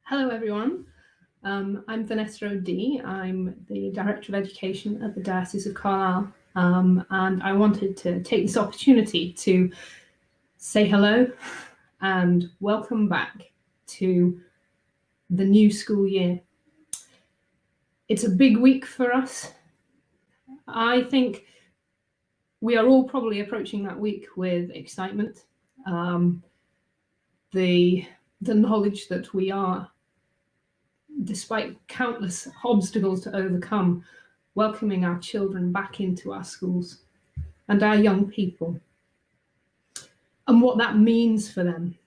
Hello, everyone. I'm Vanessa O'Dea. I'm the Director of Education at the Diocese of Carlisle, and I wanted to take this opportunity to say hello and welcome back to the new school year. It's a big week for us. I think we are all probably approaching that week with excitement. The knowledge that we are, despite countless obstacles to overcome, welcoming our children back into our schools and our young people, and what that means for them.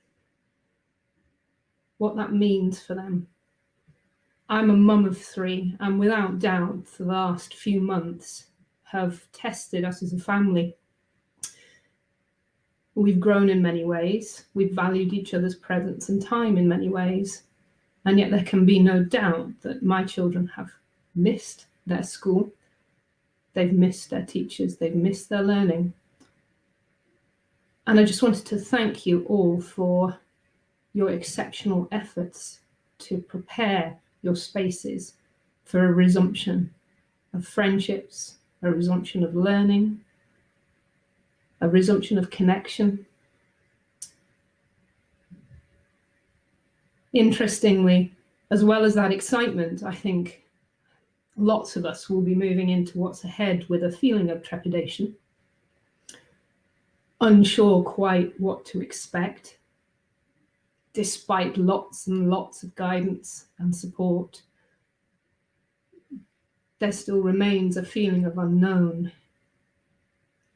I'm a mum of three, and without doubt, the last few months have tested us as a family. We've grown in many ways. We've valued each other's presence and time in many ways. And yet there can be no doubt that my children have missed their school. They've missed their teachers. They've missed their learning. And I just wanted to thank you all for your exceptional efforts to prepare your spaces for a resumption of friendships, a resumption of learning, a resumption of connection. Interestingly, as well as that excitement, I think lots of us will be moving into what's ahead with a feeling of trepidation, unsure quite what to expect, despite lots and lots of guidance and support. There still remains a feeling of unknown.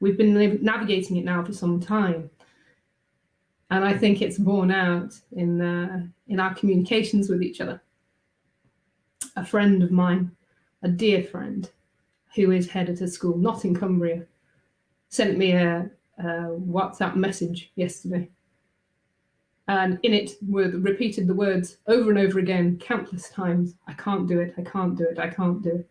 We've been navigating it now for some time, and I think it's borne out in our communications with each other. A friend of mine, a dear friend, who is head at a school not in Cumbria, sent me a WhatsApp message yesterday. And in it were repeated the words over and over again, countless times, I can't do it, I can't do it, I can't do it.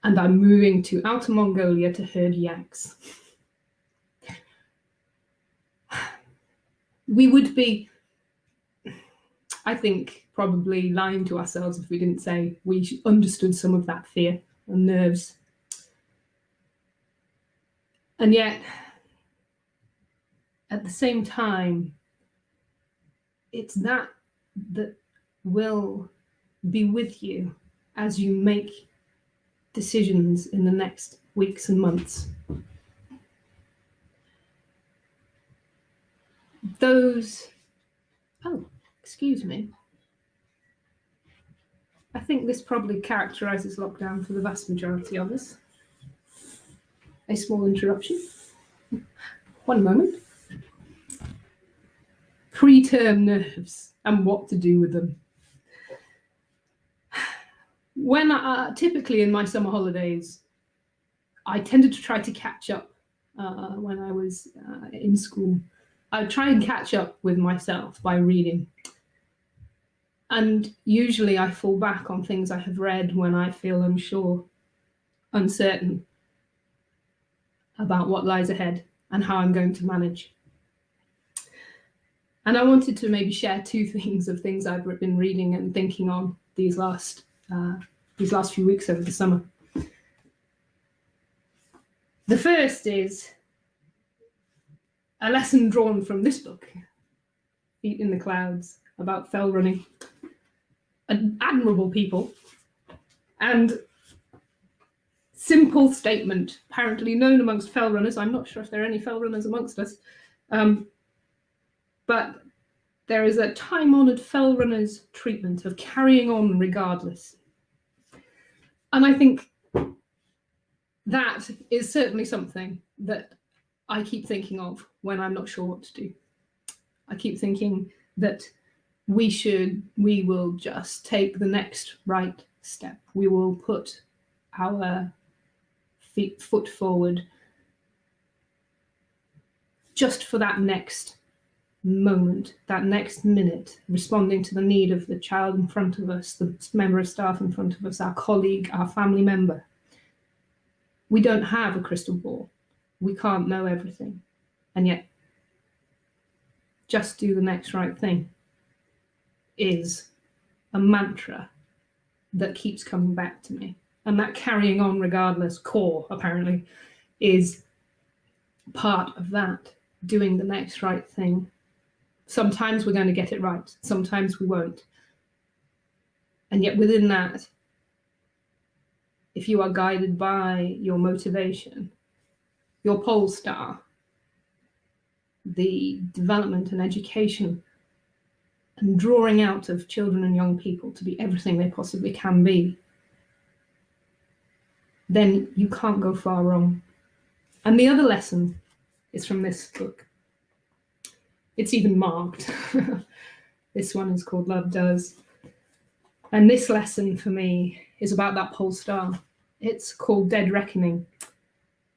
And I'm moving to Outer Mongolia to herd yaks. We would be, I think, probably lying to ourselves if we didn't say we understood some of that fear and nerves. And yet, at the same time, it's that will be with you as you make decisions in the next weeks and months. Excuse me. I think this probably characterises lockdown for the vast majority of us. A small interruption. One moment. Preterm nerves and what to do with them. When typically in my summer holidays, I tended to try to catch up when I was in school. I'd try and catch up with myself by reading. And usually I fall back on things I have read when I feel unsure, uncertain about what lies ahead and how I'm going to manage. And I wanted to maybe share two things I've been reading and thinking on these last few weeks over the summer. The first is a lesson drawn from this book, Feet in the Clouds, about fell running. An admirable people, and simple statement, apparently known amongst fell runners. I'm not sure if there are any fell runners amongst us, but there is a time-honoured fell runners treatment of carrying on regardless. And I think that is certainly something that I keep thinking of when I'm not sure what to do. I keep thinking that we will just take the next right step. We will put our foot forward just for that next moment, that next minute, responding to the need of the child in front of us, the member of staff in front of us, our colleague, our family member. We don't have a crystal ball. We can't know everything. And yet, just do the next right thing. is a mantra that keeps coming back to me. And that carrying on regardless core, apparently, is part of that, doing the next right thing. Sometimes we're going to get it right, sometimes we won't. And yet within that, if you are guided by your motivation, your pole star, the development and education and drawing out of children and young people to be everything they possibly can be, then you can't go far wrong. And the other lesson is from this book. It's even marked. This one is called Love Does. And this lesson for me is about that pole star. It's called Dead Reckoning.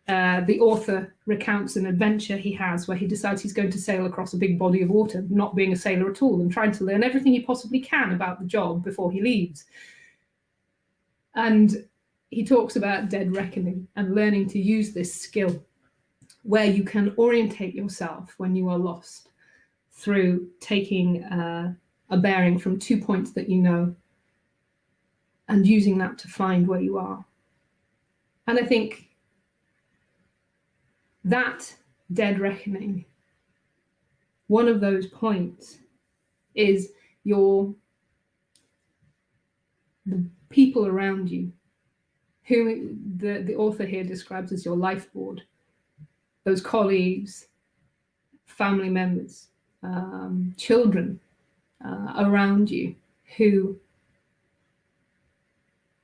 The author recounts an adventure he has where he decides he's going to sail across a big body of water, not being a sailor at all, and trying to learn everything he possibly can about the job before he leaves. And he talks about dead reckoning and learning to use this skill where you can orientate yourself when you are lost through taking a bearing from 2 points that you know and using that to find where you are. And I think that dead reckoning, one of those points is the people around you, who the author here describes as your life board, those colleagues, family members, children around you, who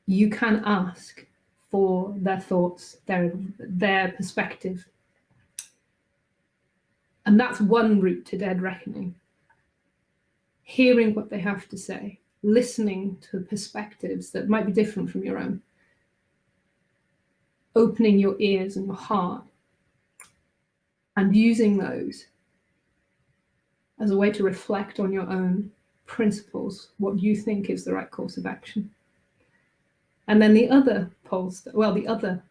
you can ask for their thoughts, their perspective. And that's one route to dead reckoning. Hearing what they have to say, listening to perspectives that might be different from your own, opening your ears and your heart, and using those as a way to reflect on your own principles, what you think is the right course of action. And then the other the other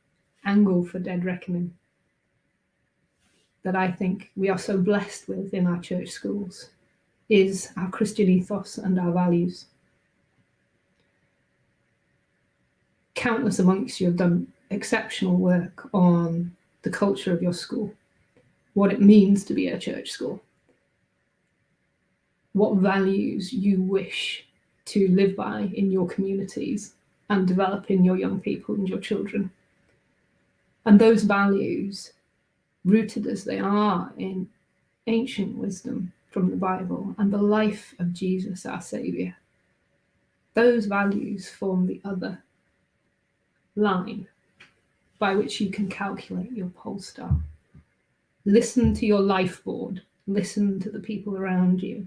angle for dead reckoning that I think we are so blessed with in our church schools is our Christian ethos and our values. Countless amongst you have done exceptional work on the culture of your school, what it means to be a church school, what values you wish to live by in your communities and develop in your young people and your children. And those values, rooted as they are in ancient wisdom from the Bible and the life of Jesus, our Saviour, those values form the other line by which you can calculate your pole star. Listen to your life board, listen to the people around you,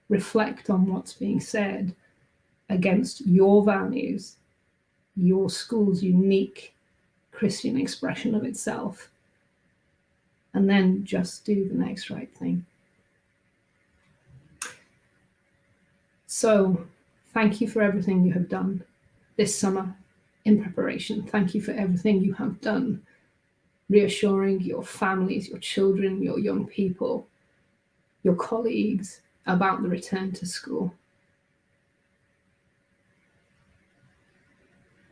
reflect on what's being said against your values, your school's unique Christian expression of itself, and then just do the next right thing. So, thank you for everything you have done this summer in preparation. Thank you for everything you have done, reassuring your families, your children, your young people, your colleagues about the return to school.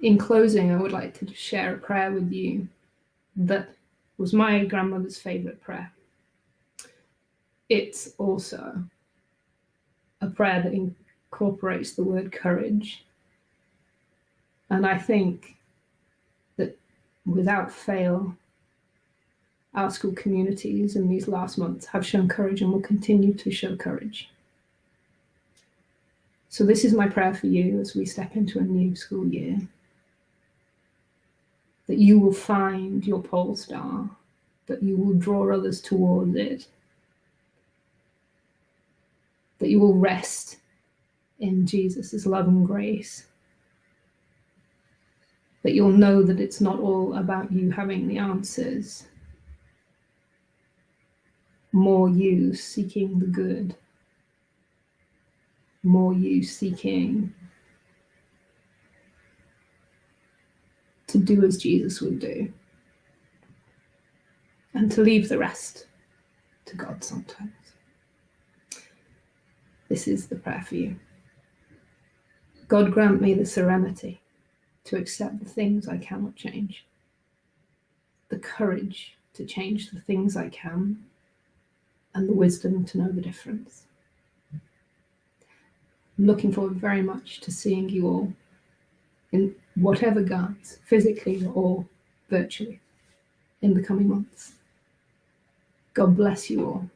In closing, I would like to share a prayer with you that was my grandmother's favourite prayer. It's also a prayer that incorporates the word courage. And I think that without fail, our school communities in these last months have shown courage and will continue to show courage. So this is my prayer for you as we step into a new school year, that you will find your pole star, that you will draw others towards it, that you will rest in Jesus' love and grace, that you'll know that it's not all about you having the answers, more you seeking the good, more you seeking to do as Jesus would do, and to leave the rest to God sometimes. This is the prayer for you. God grant me the serenity to accept the things I cannot change, the courage to change the things I can, and the wisdom to know the difference. I'm looking forward very much to seeing you all in whatever guise, physically or virtually, in the coming months. God bless you all.